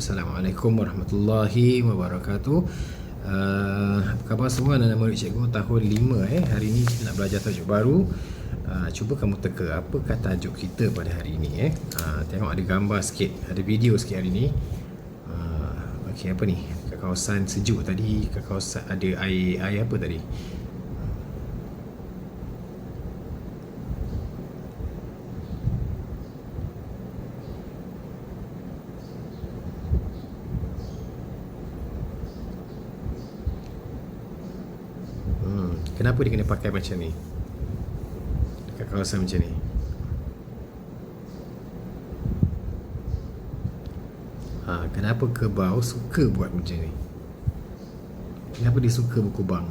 Assalamualaikum warahmatullahi wabarakatuh. Apa khabar semua anak-anak murid cikgu tahun 5 Hari ini kita nak belajar tajuk baru. Cuba kamu teka apakah tajuk kita pada hari ini Tengok ada gambar sikit, ada video sikit hari ini. Okey, apa ni? Kat kawasan sejuk tadi, kat kawasan ada air apa tadi? Kenapa dia kena pakai macam ni dekat kawasan macam ni? Kenapa kerbau suka buat macam ni? Kenapa dia suka berkubang?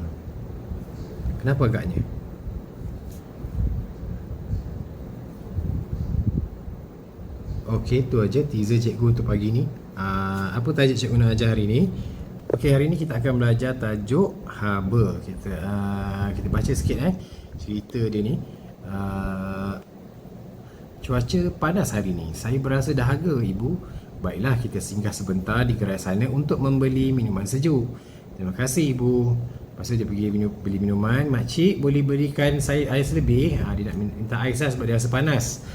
Kenapa agaknya? Okey, tu aja teaser cikgu untuk pagi ni. Apa tajuk cikgu nak ajar hari ni? Okey, hari ni kita akan belajar tajuk haba. Kita baca sikit cerita dia ni. Cuaca panas hari ni. Saya berasa dahaga, ibu. Baiklah, kita singgah sebentar di gerai sana untuk membeli minuman sejuk. Terima kasih, ibu. Lepas tu dia pergi beli minuman. Makcik, boleh berikan saya ais lebih? Dia nak minta ais sebab dia rasa panas.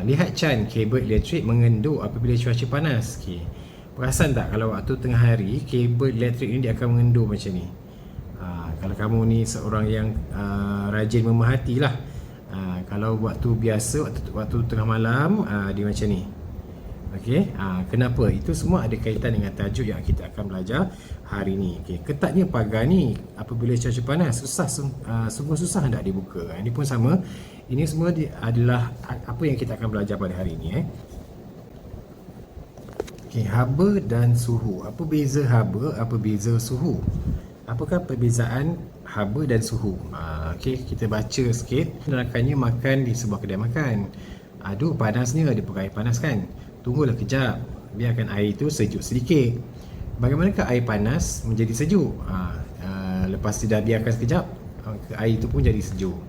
Lihat Chan, kabel elektrik mengenduk apabila cuaca panas. Okey. Perasan tak kalau waktu tengah hari kabel elektrik ni dia akan mengendur macam ni. Kalau kamu ni seorang yang rajin memerhati lah. Kalau waktu biasa, waktu tengah malam, dia macam ni. Okey, kenapa? Itu semua ada kaitan dengan tajuk yang kita akan belajar hari ni. Okey, ketatnya pagar ni apabila cuaca panas, sungguh susah hendak dibuka. Ini pun sama. Ini semua adalah apa yang kita akan belajar pada hari ini. Okay, haba dan suhu. Apa beza haba, apa beza suhu? Apakah perbezaan haba dan suhu? Okey, kita baca sikit. Rakannya makan di sebuah kedai makan. Aduh, panasnya, dia pakai air panas kan? Tunggulah kejap, biarkan air itu sejuk sedikit. Bagaimanakah air panas menjadi sejuk? Lepas dia dah biarkan sekejap, air itu pun jadi sejuk.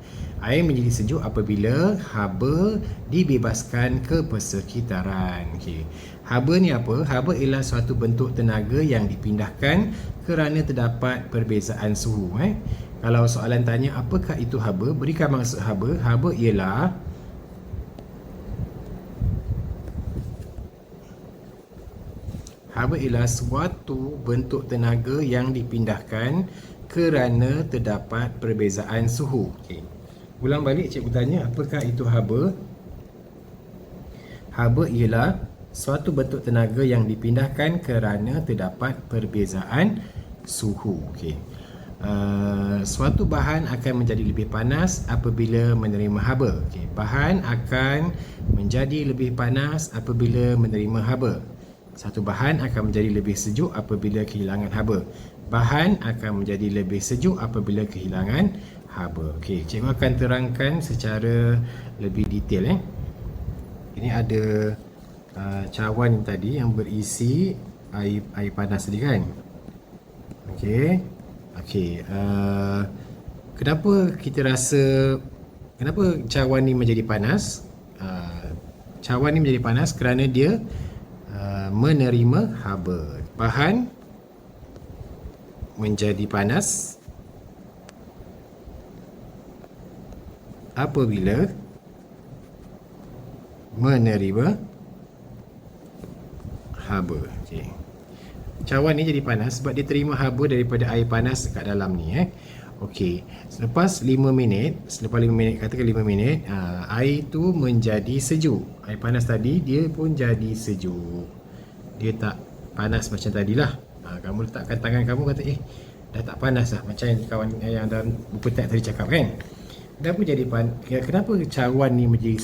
Air menjadi sejuk apabila haba dibebaskan ke persekitaran. Okey. Haba ni apa? Haba ialah suatu bentuk tenaga yang dipindahkan kerana terdapat perbezaan suhu. Kalau soalan tanya apakah itu haba, berikan maksud haba. Haba ialah suatu bentuk tenaga yang dipindahkan kerana terdapat perbezaan suhu. Okey. Ulang balik, cikgu tanya apakah itu haba? Haba ialah suatu bentuk tenaga yang dipindahkan kerana terdapat perbezaan suhu. Okey. Suatu bahan akan menjadi lebih panas apabila menerima haba. Okey. Bahan akan menjadi lebih panas apabila menerima haba. Satu bahan akan menjadi lebih sejuk apabila kehilangan haba. Bahan akan menjadi lebih sejuk apabila kehilangan haba. Okey, cikgu akan terangkan secara lebih detail. Ini ada cawan tadi yang berisi air panas tadi kan. Okey. Kenapa kita rasa, kenapa cawan ni menjadi panas? Cawan ni menjadi panas kerana dia menerima haba. Bahan menjadi panas apabila menerima haba. Okey. Cawan ni jadi panas sebab dia terima haba daripada air panas dekat dalam ni. Okey. Selepas 5 minit, katakan 5 minit, air tu menjadi sejuk. Air panas tadi dia pun jadi sejuk. Dia tak panas macam tadilah. Kamu letakkan tangan kamu, kata dah tak panas dah, macam yang kawan yang dalam buku teks tadi cakap kan. Kenapa cawan ni menjadi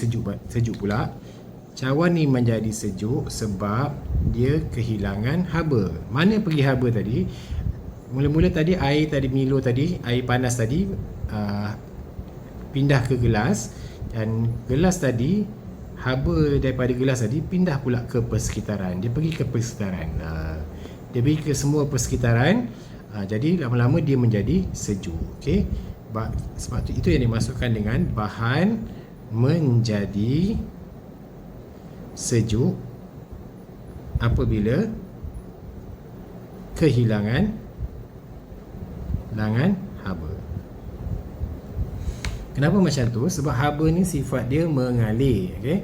sejuk pula? Cawan ni menjadi sejuk sebab dia kehilangan haba. Mana pergi haba tadi? Mula-mula tadi air panas tadi pindah ke gelas, dan gelas tadi, haba daripada gelas tadi pindah pula ke persekitaran. Dia pergi ke persekitaran. Dia pergi ke semua persekitaran. Jadi lama-lama dia menjadi sejuk. Okey. Sebab itu yang dimasukkan dengan bahan menjadi sejuk apabila kehilangan haba. Kenapa macam tu? Sebab haba ni sifat dia mengalir, okey.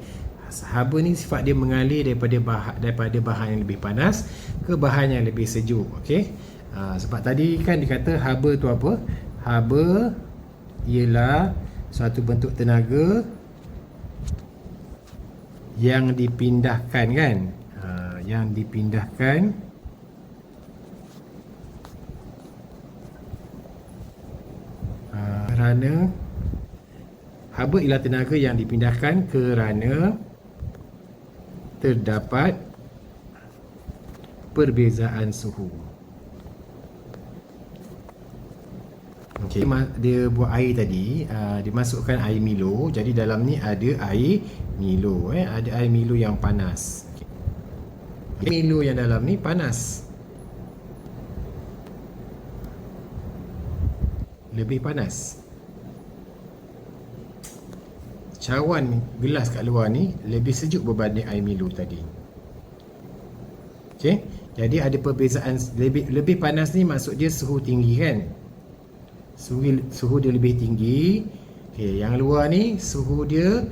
Haba ni sifat dia mengalir daripada bahan yang lebih panas ke bahan yang lebih sejuk, okey. Sebab tadi kan dikata haba tu apa? Haba ialah suatu bentuk tenaga yang dipindahkan kan, yang dipindahkan kerana haba ialah tenaga yang dipindahkan kerana terdapat perbezaan suhu. Okay. Dia buat air tadi, dia masukkan air Milo. Jadi dalam ni ada air Milo, ada air Milo yang panas. Okay. Milo yang dalam ni panas, lebih panas. Cawan gelas kat luar ni lebih sejuk berbanding air Milo tadi. Okey, jadi ada perbezaan. Lebih panas ni maksud dia suhu tinggi kan? Suhu dia lebih tinggi. Okey, yang luar ni suhu dia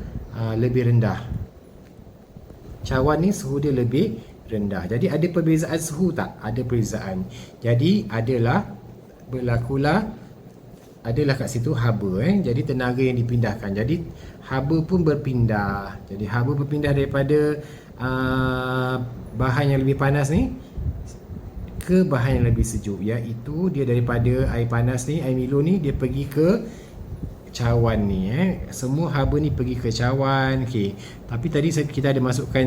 lebih rendah. Cawan ni suhu dia lebih rendah. Jadi ada perbezaan suhu tak? Ada perbezaan. Jadi adalah kat situ haba, jadi tenaga yang dipindahkan. Jadi haba pun berpindah. Jadi haba berpindah daripada bahan yang lebih panas ni ke bahan yang lebih sejuk, iaitu dia daripada air panas ni, air Milo ni, dia pergi ke cawan ni. Semua haba ni pergi ke cawan. Okey. Tapi tadi kita ada masukkan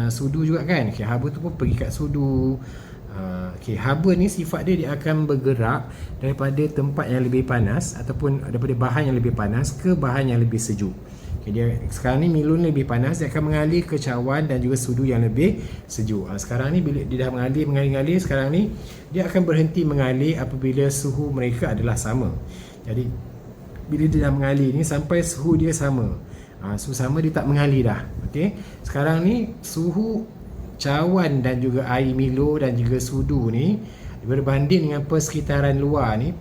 sudu juga kan. Okey, haba tu pun pergi kat sudu. Okay, haba ni sifat dia akan bergerak daripada tempat yang lebih panas ataupun daripada bahan yang lebih panas ke bahan yang lebih sejuk. Okay, dia sekarang ni Milo ni lebih panas, dia akan mengalir ke cawan dan juga sudu yang lebih sejuk. Sekarang ni bila dia dah mengalir, sekarang ni dia akan berhenti mengalir apabila suhu mereka adalah sama. Jadi bila dia dah mengalir ni sampai suhu dia sama, suhu sama, dia tak mengalir dah. Okay, sekarang ni suhu cawan dan juga air Milo dan juga sudu ni berbanding dengan persekitaran luar ni,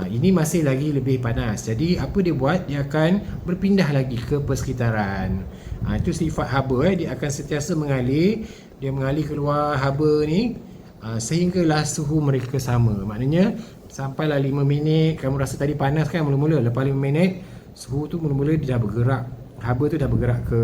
ini masih lagi lebih panas. Jadi apa dia buat? Dia akan berpindah lagi ke persekitaran. Itu sifat haba, dia akan sentiasa mengalir. Dia mengalir keluar haba ni sehinggalah suhu mereka sama. Maknanya sampailah 5 minit, kamu rasa tadi panas kan mula-mula, lepas 5 minit suhu tu mula-mula dia dah bergerak, haba tu dah bergerak ke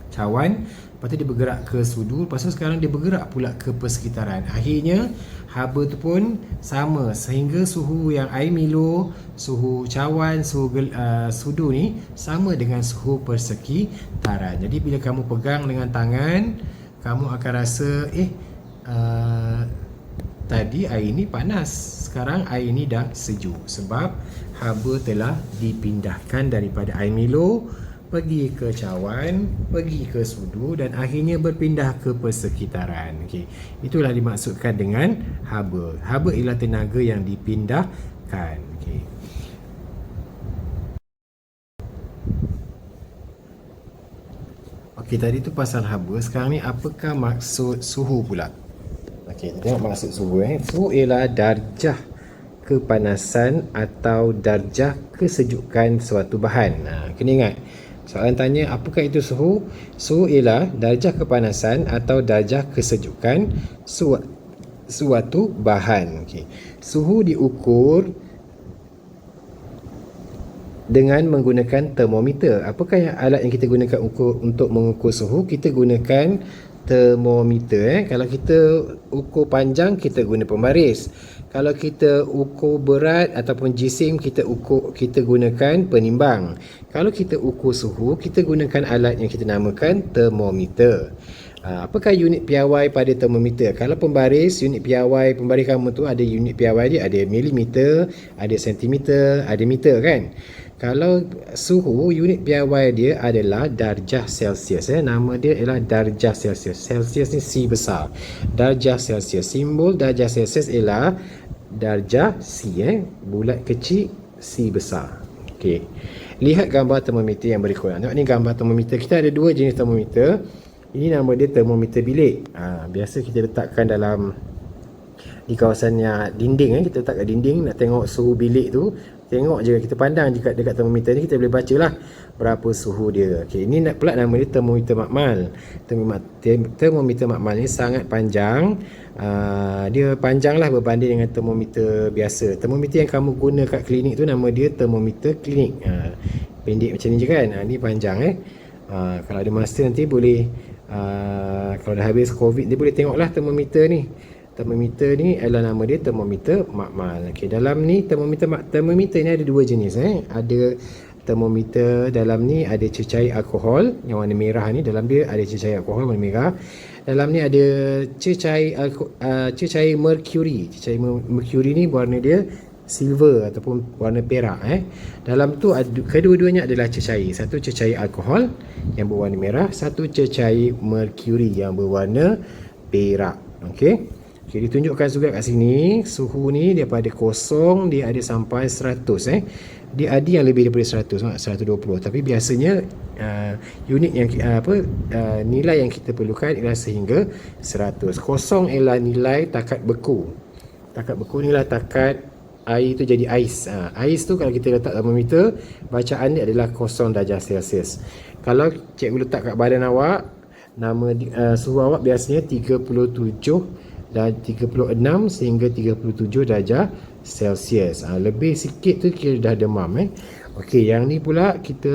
cawan, lepas tu dia bergerak ke sudu, lepas tu sekarang dia bergerak pula ke persekitaran. Akhirnya haba tu pun sama sehingga suhu yang air Milo, suhu cawan, suhu sudu ni sama dengan suhu persekitaran. Jadi bila kamu pegang dengan tangan, kamu akan rasa tadi air ni panas, sekarang air ni dah sejuk sebab haba telah dipindahkan daripada air Milo pergi ke cawan, pergi ke sudu dan akhirnya berpindah ke persekitaran. Okey, itulah dimaksudkan dengan haba. Haba ialah tenaga yang dipindahkan. Okey. Okey, tadi tu pasal haba. Sekarang ni apakah maksud suhu pula? Okey, kita tengok maksud suhu. Suhu ialah darjah kepanasan atau darjah kesejukan suatu bahan. Kena ingat, soalan tanya apakah itu suhu? Suhu ialah darjah kepanasan atau darjah kesejukan suatu bahan. Okay. Suhu diukur dengan menggunakan termometer. Apakah alat yang kita gunakan untuk mengukur suhu? Kita gunakan termometer. Kalau kita ukur panjang, kita guna pembaris. Kalau kita ukur berat ataupun jisim, kita gunakan penimbang. Kalau kita ukur suhu, kita gunakan alat yang kita namakan termometer. Apakah unit piawai pada termometer? Kalau pembaris, unit piawai pembaris kamu tu ada unit piawai dia, ada milimeter, ada sentimeter, ada meter kan? Kalau suhu, unit piawai dia adalah darjah Celsius. Nama dia ialah darjah Celsius. Celsius ni C besar. Darjah Celsius. Simbol darjah Celsius ialah darjah C, bulat kecil, C besar. Okey. Lihat gambar termometer yang berikut. Tengok ni gambar termometer. Kita ada dua jenis termometer. Ini nama dia termometer bilik. Biasa kita letakkan dalam di kawasannya dinding, kita letak kat dinding, nak tengok suhu bilik tu, tengok je, kita pandang dekat termometer ni, kita boleh baca lah berapa suhu dia. Okey, ini pula nama dia termometer makmal. Termometer makmal ni sangat panjang. Dia panjang lah berbanding dengan termometer biasa. Termometer yang kamu guna kat klinik tu nama dia termometer klinik. Pendek macam ni je kan. Ni panjang kalau ada masa nanti boleh, kalau dah habis COVID, dia boleh tengoklah termometer ni. Termometer ni adalah nama dia termometer makmal. Okey, dalam ni termometer ni ada dua jenis. Ada termometer dalam ni ada cecair alkohol yang warna merah ni, dalam dia ada cecair alkohol warna merah. Dalam ni ada cecair merkuri. Cecair merkuri ni warna dia silver ataupun warna perak. Dalam tu kedua-duanya adalah cecair. Satu cecair alkohol yang berwarna merah, satu cecair merkuri yang berwarna perak. Okey. Okay, ditunjukkan juga kat sini suhu ni daripada kosong dia ada sampai 100. Dia ada yang lebih daripada 100, 120. Tapi biasanya unit yang nilai yang kita perlukan ialah sehingga 100. Kosong ialah nilai takat beku. Takat beku ni lah takat air tu jadi ais. Ais tu kalau kita letak termometer, bacaan dia adalah 0 darjah Celsius. Kalau cikgu letak kat badan awak, suhu awak biasanya 37 dan 36 sehingga 37 darjah Celsius. Lebih sikit tu kira dah demam. Okey, yang ni pula kita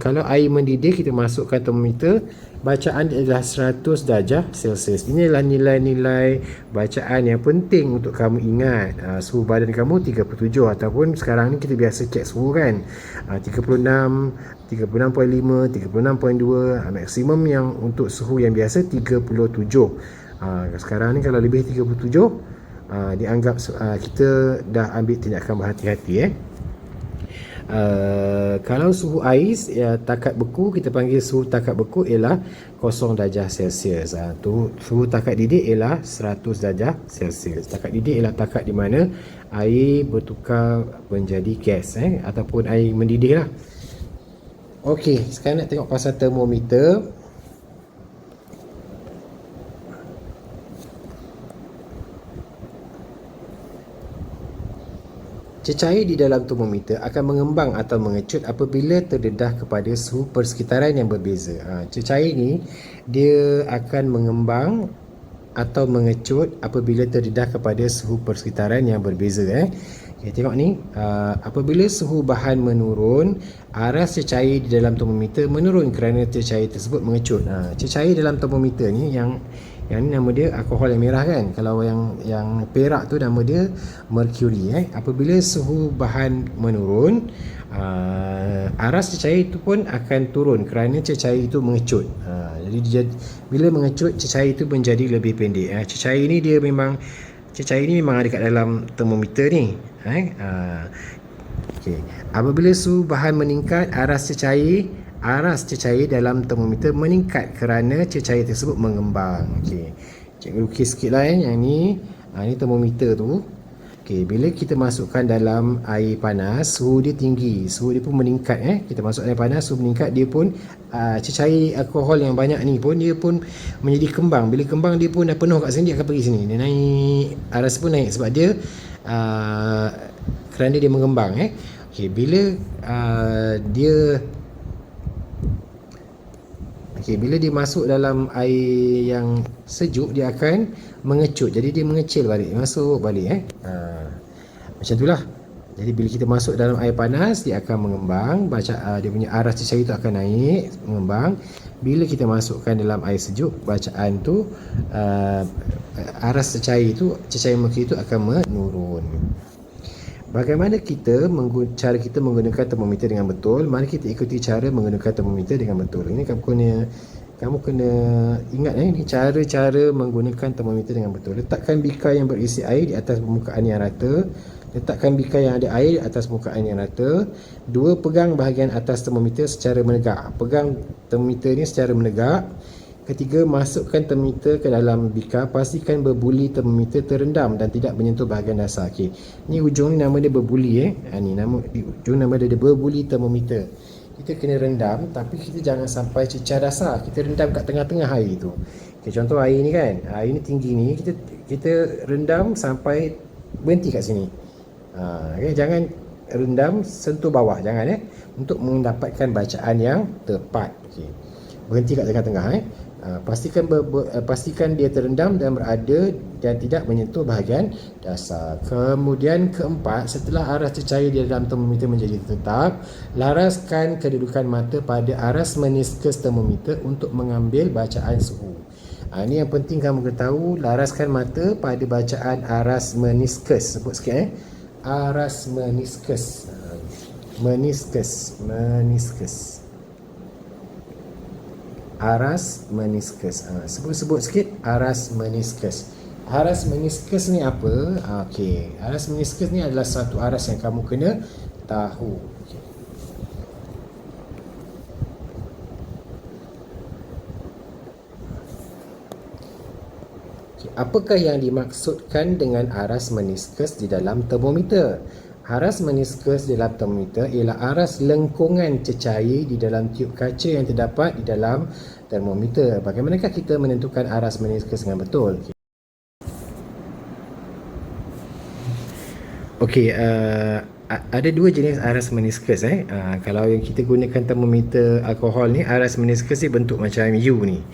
kalau air mendidih kita masukkan termometer, bacaan dia adalah 100 darjah Celsius. Ini adalah nilai-nilai bacaan yang penting untuk kamu ingat. Suhu badan kamu 37 ataupun sekarang ni kita biasa cek suhu kan. 36, 36.5, 36.2, maksimum yang untuk suhu yang biasa 37. Sekarang ni kalau lebih 37, dianggap kita dah ambil tindakan berhati-hati. Kalau suhu ais takat beku, kita panggil suhu takat beku ialah 0 darjah Celsius. Suhu takat didih ialah 100 darjah Celsius. Takat didih ialah takat di mana air bertukar menjadi gas ataupun air mendidih lah. Okey, sekarang nak tengok pasal termometer. Cecair di dalam termometer akan mengembang atau mengecut apabila terdedah kepada suhu persekitaran yang berbeza. Cecair ni dia akan mengembang atau mengecut apabila terdedah kepada suhu persekitaran yang berbeza. Okay, tengok ni, apabila suhu bahan menurun, aras cecair di dalam termometer menurun kerana cecair tersebut mengecut. Cecair dalam termometer ni yang ni nama dia alkohol yang merah kan. Kalau yang perak tu nama dia merkuri. Apabila suhu bahan menurun, aras cecair itu pun akan turun kerana cecair itu mengecut. Jadi bila mengecut, cecair itu menjadi lebih pendek. Cecair ni memang ada kat dalam termometer ni. Okay. Apabila suhu bahan meningkat, aras cecair dalam termometer meningkat kerana cecair tersebut mengembang. Okey. Cikgu lukis sikitlah yang ni. Ni termometer tu. Okey, bila kita masukkan dalam air panas, suhu dia tinggi, suhu dia pun meningkat. Kita masuk air panas, suhu meningkat, dia pun cecair alkohol yang banyak ni pun dia pun menjadi kembang. Bila kembang dia pun dah penuh kat sini, dia akan pergi sini. Dia naik, aras pun naik sebab dia kerana dia mengembang. Okey, bila bila dia masuk dalam air yang sejuk, dia akan mengecut. Jadi dia mengecil balik, masuk balik. Macam itulah. Jadi bila kita masuk dalam air panas, dia akan mengembang. Dia punya aras cecair itu akan naik, mengembang. Bila kita masukkan dalam air sejuk, bacaan tu aras cecair merkuri itu akan menurun. Bagaimana cara kita menggunakan termometer dengan betul? Mari kita ikuti cara menggunakan termometer dengan betul. Ini kamu kena ingat ini cara-cara menggunakan termometer dengan betul. Letakkan bikar yang berisi air di atas permukaan yang rata. Letakkan bikar yang ada air di atas permukaan yang rata. 2. Pegang bahagian atas termometer secara menegak. Pegang termometer ni secara menegak. 3. Masukkan termometer ke dalam bikar. Pastikan berbuli termometer terendam dan tidak menyentuh bahagian dasar. Okey. Ni ujung ni nama dia berbuli. Ni ujung nama dia berbuli termometer. kita kena rendam, tapi kita jangan sampai cecah dasar. Kita rendam kat tengah-tengah air tu. Okay, contoh air ni kan, air ni tinggi ni, kita rendam sampai berhenti kat sini. Okay, jangan rendam sentuh bawah, jangan untuk mendapatkan bacaan yang tepat. Okay. Berhenti kat tengah-tengah. Pastikan dia terendam dan berada dan tidak menyentuh bahagian dasar. Kemudian keempat, setelah aras cecair di dalam termometer menjadi tetap, laraskan kedudukan mata pada aras meniskus termometer untuk mengambil bacaan suhu. Ini yang penting kamu ketahui, laraskan mata pada bacaan aras meniskus. Sebut sikit aras meniskus. Meniskus. Aras meniskus. Sebut sikit aras meniskus. Aras meniskus ni apa? Okey, aras meniskus ni adalah satu aras yang kamu kena tahu. Okay. Apakah yang dimaksudkan dengan aras meniskus di dalam termometer? Aras meniskus di dalam termometer ialah aras lengkungan cecair di dalam tiub kaca yang terdapat di dalam termometer. Bagaimanakah kita menentukan aras meniskus dengan betul? Okey, ada dua jenis aras meniskus. Kalau yang kita gunakan termometer alkohol ni, aras meniskus ni bentuk macam U ni.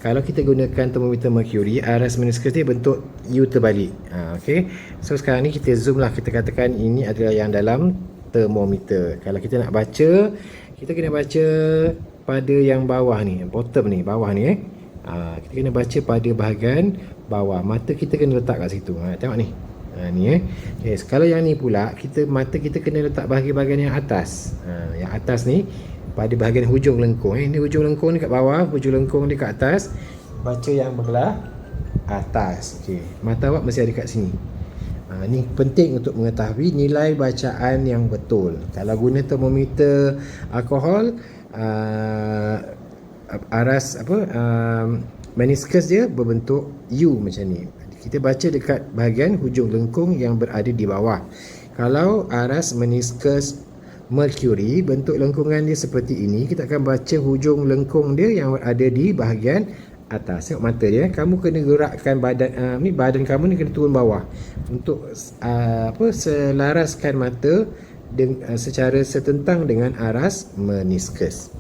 Kalau kita gunakan termometer mercury, aras meniskus ni bentuk U terbalik. Okey. So sekarang ni kita zoom lah, kita katakan ini adalah yang dalam termometer. Kalau kita nak baca, kita kena baca pada yang bawah ni, bottom ni, bawah ni kita kena baca pada bahagian bawah. Mata kita kena letak kat situ. Tengok ni. Ni okay. Kalau yang ni pula, mata kita kena letak bahagian yang atas. Yang atas ni pada bahagian hujung lengkung. Ini hujung lengkung ni kat bawah, hujung lengkung ni kat atas. Baca yang belah atas. Okey, mata awak mesti ada kat sini. Ni penting untuk mengetahui nilai bacaan yang betul. Kalau guna termometer alkohol, aras meniskus dia berbentuk U macam ni. Kita baca dekat bahagian hujung lengkung yang berada di bawah. Kalau aras meniskus mercury, bentuk lengkungan dia seperti ini, kita akan baca hujung lengkung dia yang berada di bahagian atas. Tengok mata dia. Kamu kena gerakkan badan badan kamu ni kena turun bawah untuk selaraskan mata secara setentang dengan aras meniskus.